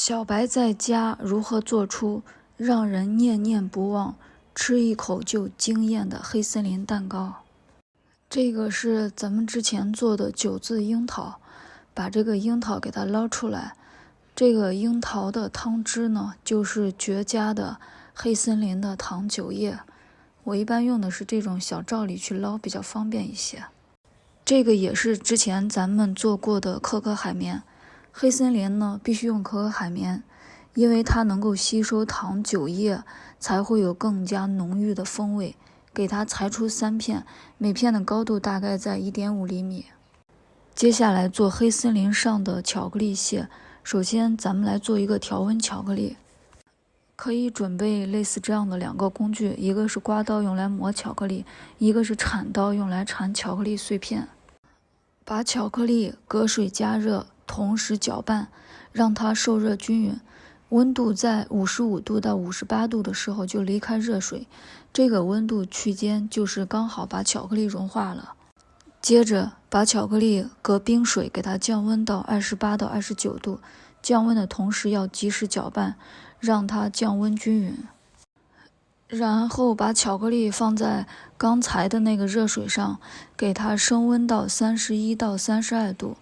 小白在家如何做出让人念念不忘、吃一口就惊艳的黑森林蛋糕？这个是咱们之前做的9字樱桃，把这个樱桃给它捞出来。这个樱桃的汤汁呢，就是绝佳的黑森林的糖酒液。我一般用的是这种小罩里去捞，比较方便一些。这个也是之前咱们做过的可可海绵。黑森林呢，必须用可可海绵，因为它能够吸收糖酒液，才会有更加浓郁的风味。给它裁出3片，每片的高度大概在1.5厘米。接下来做黑森林上的巧克力屑。首先咱们来做一个调温巧克力，可以准备类似这样的2个工具，一个是刮刀用来磨巧克力，一个是铲刀用来铲巧克力碎片。把巧克力隔水加热，同时搅拌，让它受热均匀。温度在55度到58度的时候就离开热水，这个温度区间就是刚好把巧克力融化了。接着把巧克力隔冰水给它降温到28到29度，降温的同时要及时搅拌，让它降温均匀。然后把巧克力放在刚才的那个热水上，给它升温到31到32度。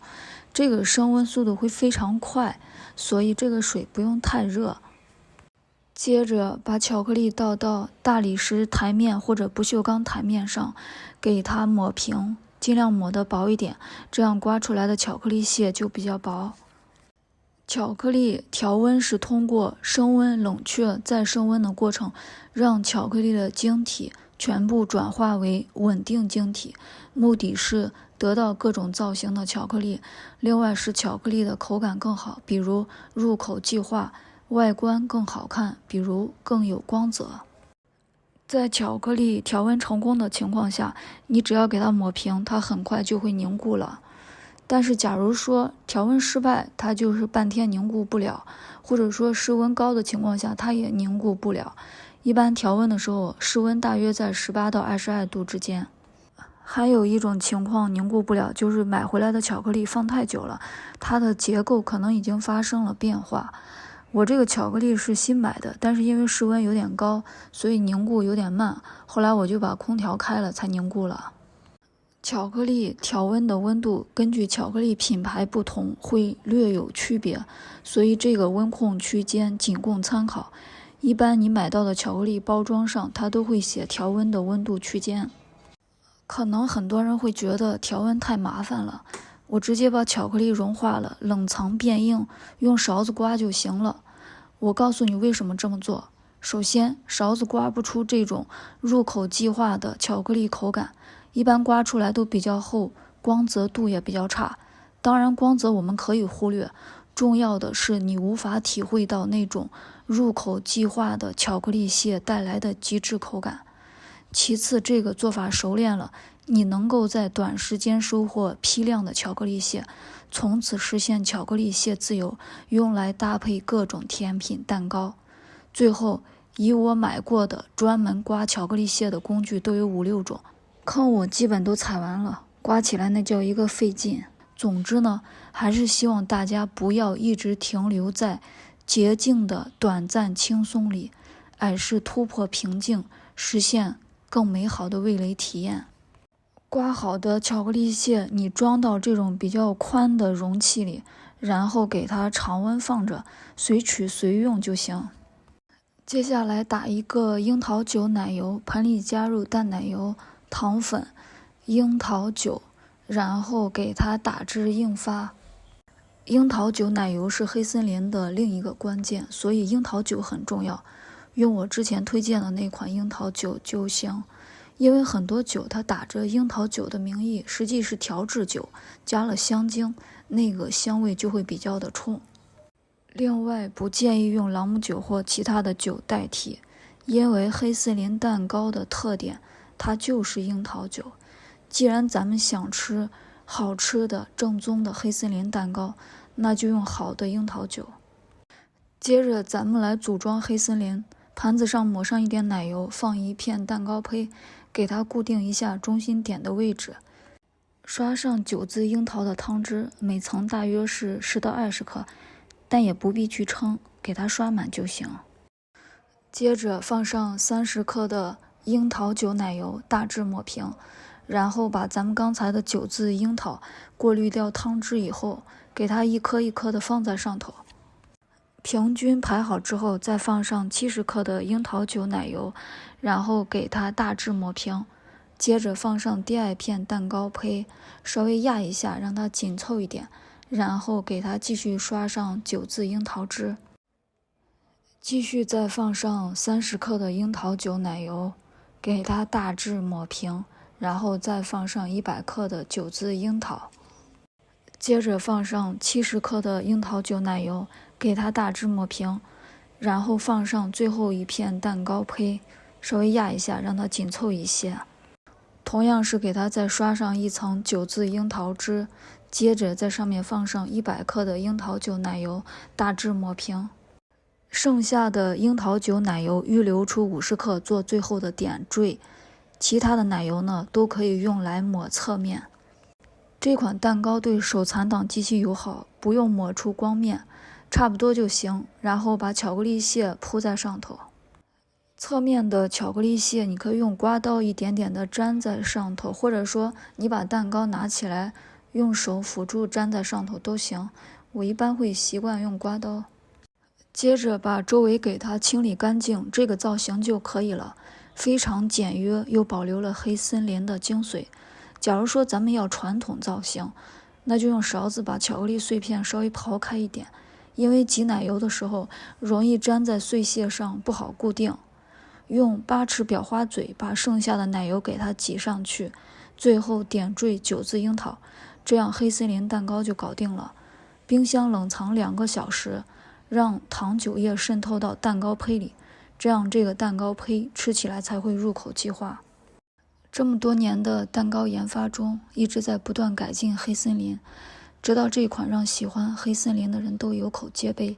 这个升温速度会非常快，所以这个水不用太热。接着把巧克力倒到大理石台面或者不锈钢台面上，给它抹平，尽量抹得薄一点，这样刮出来的巧克力屑就比较薄。巧克力调温是通过升温、冷却再升温的过程，让巧克力的晶体全部转化为稳定晶体，目的是得到各种造型的巧克力，另外使巧克力的口感更好，比如入口即化，外观更好看，比如更有光泽。在巧克力调温成功的情况下，你只要给它抹平，它很快就会凝固了。但是假如说调温失败，它就是半天凝固不了，或者说室温高的情况下，它也凝固不了。一般调温的时候，室温大约在18到22度之间。还有一种情况凝固不了，就是买回来的巧克力放太久了，它的结构可能已经发生了变化。我这个巧克力是新买的，但是因为室温有点高，所以凝固有点慢，后来我就把空调开了才凝固了。巧克力调温的温度根据巧克力品牌不同会略有区别，所以这个温控区间仅供参考。一般你买到的巧克力包装上它都会写调温的温度区间。可能很多人会觉得调温太麻烦了，我直接把巧克力融化了，冷藏变硬，用勺子刮就行了。我告诉你为什么这么做。首先，勺子刮不出这种入口即化的巧克力口感，一般刮出来都比较厚，光泽度也比较差。当然光泽我们可以忽略，重要的是你无法体会到那种入口即化的巧克力屑带来的极致口感。其次，这个做法熟练了，你能够在短时间收获批量的巧克力屑，从此实现巧克力屑自由，用来搭配各种甜品蛋糕。最后，以我买过的专门刮巧克力屑的工具都有5、6种，坑我基本都踩完了，刮起来那叫一个费劲。总之呢，还是希望大家不要一直停留在捷径的短暂轻松里，而是突破瓶颈，实现更美好的味蕾体验。刮好的巧克力屑你装到这种比较宽的容器里，然后给它常温放着，随取随用就行。接下来打一个樱桃酒奶油，盆里加入淡奶油、糖粉、樱桃酒，然后给它打至硬发。樱桃酒奶油是黑森林的另一个关键，所以樱桃酒很重要。用我之前推荐的那款樱桃酒就行，因为很多酒它打着樱桃酒的名义，实际是调制酒，加了香精，那个香味就会比较的冲。另外不建议用朗姆酒或其他的酒代替，因为黑森林蛋糕的特点它就是樱桃酒。既然咱们想吃好吃的正宗的黑森林蛋糕，那就用好的樱桃酒。接着咱们来组装黑森林，盘子上抹上一点奶油，放一片蛋糕胚，给它固定一下中心点的位置，刷上9字樱桃的汤汁，每层大约是10到20克，但也不必去称，给它刷满就行。接着放上30克的樱桃酒奶油，大致抹平，然后把咱们刚才的9字樱桃过滤掉汤汁以后，给它一颗一颗的放在上头。平均排好之后，再放上70克的樱桃酒奶油，然后给它大致抹平。接着放上第2片蛋糕胚，稍微压一下，让它紧凑一点，然后给它继续刷上9字樱桃汁。继续再放上30克的樱桃酒奶油，给它大致抹平，然后再放上100克的9字樱桃。接着放上70克的樱桃酒奶油，给它大致抹平，然后放上最后一片蛋糕胚，稍微压一下，让它紧凑一些。同样是给它再刷上一层9字樱桃汁，接着在上面放上100克的樱桃酒奶油，大致抹平。剩下的樱桃酒奶油预留出50克做最后的点缀，其他的奶油呢都可以用来抹侧面。这款蛋糕对手残党极其友好，不用抹出光面，差不多就行。然后把巧克力屑铺在上头，侧面的巧克力屑你可以用刮刀一点点的粘在上头，或者说你把蛋糕拿起来用手辅助粘在上头都行，我一般会习惯用刮刀。接着把周围给它清理干净，这个造型就可以了，非常简约又保留了黑森林的精髓。假如说咱们要传统造型，那就用勺子把巧克力碎片稍微刨开一点，因为挤奶油的时候容易粘在碎屑上，不好固定。用8齿裱花嘴把剩下的奶油给它挤上去，最后点缀9字樱桃，这样黑森林蛋糕就搞定了。冰箱冷藏2个小时，让糖酒液渗透到蛋糕胚里，这样这个蛋糕胚吃起来才会入口即化。这么多年的蛋糕研发中，一直在不断改进黑森林，直到这款让喜欢黑森林的人都有口皆碑。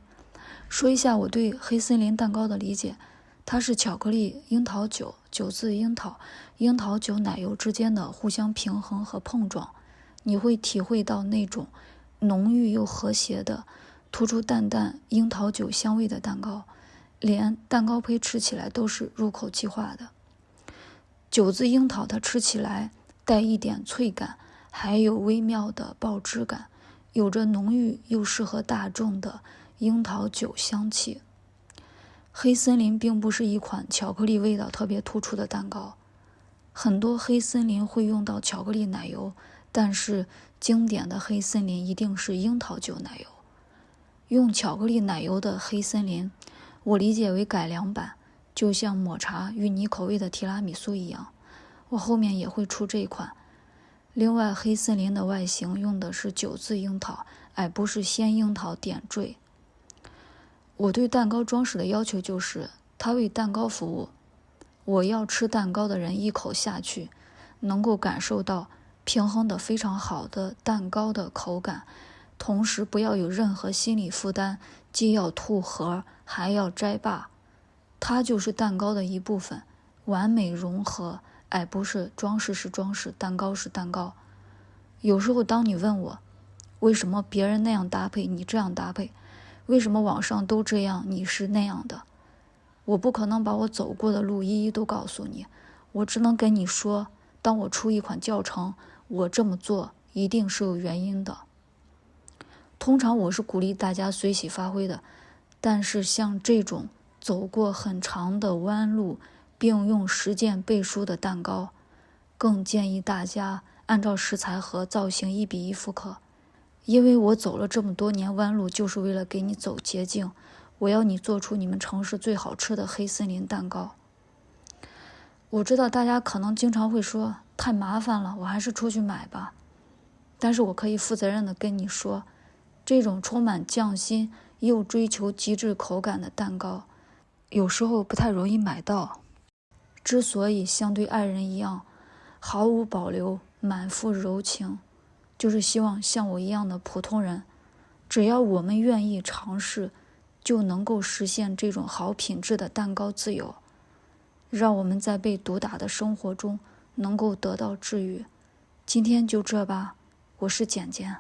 说一下我对黑森林蛋糕的理解，它是巧克力、樱桃酒、9字樱桃、樱桃酒奶油之间的互相平衡和碰撞，你会体会到那种浓郁又和谐的突出淡淡樱桃酒香味的蛋糕，连蛋糕胚吃起来都是入口即化的。9字樱桃它吃起来带一点脆感，还有微妙的爆汁感，有着浓郁又适合大众的樱桃酒香气。黑森林并不是一款巧克力味道特别突出的蛋糕，很多黑森林会用到巧克力奶油，但是经典的黑森林一定是樱桃酒奶油。用巧克力奶油的黑森林，我理解为改良版，就像抹茶芋泥口味的提拉米苏一样，我后面也会出这一款。另外黑森林的外形用的是9字樱桃，而不是鲜樱桃点缀。我对蛋糕装饰的要求就是它为蛋糕服务，我要吃蛋糕的人一口下去能够感受到平衡的非常好的蛋糕的口感，同时不要有任何心理负担，既要吐核还要摘霸，它就是蛋糕的一部分，完美融合，而不是装饰是装饰，蛋糕是蛋糕。有时候当你问我为什么别人那样搭配你这样搭配，为什么网上都这样你是那样的，我不可能把我走过的路一一都告诉你，我只能跟你说，当我出一款教程，我这么做一定是有原因的。通常我是鼓励大家随喜发挥的，但是像这种走过很长的弯路并用实践背书的蛋糕，更建议大家按照食材和造型1比1复刻。因为我走了这么多年弯路，就是为了给你走捷径，我要你做出你们城市最好吃的黑森林蛋糕。我知道大家可能经常会说太麻烦了，我还是出去买吧。但是我可以负责任的跟你说，这种充满匠心又追求极致口感的蛋糕，有时候不太容易买到。之所以像对爱人一样毫无保留，满腹柔情，就是希望像我一样的普通人，只要我们愿意尝试，就能够实现这种好品质的蛋糕自由，让我们在被毒打的生活中能够得到治愈。今天就这吧，我是简简。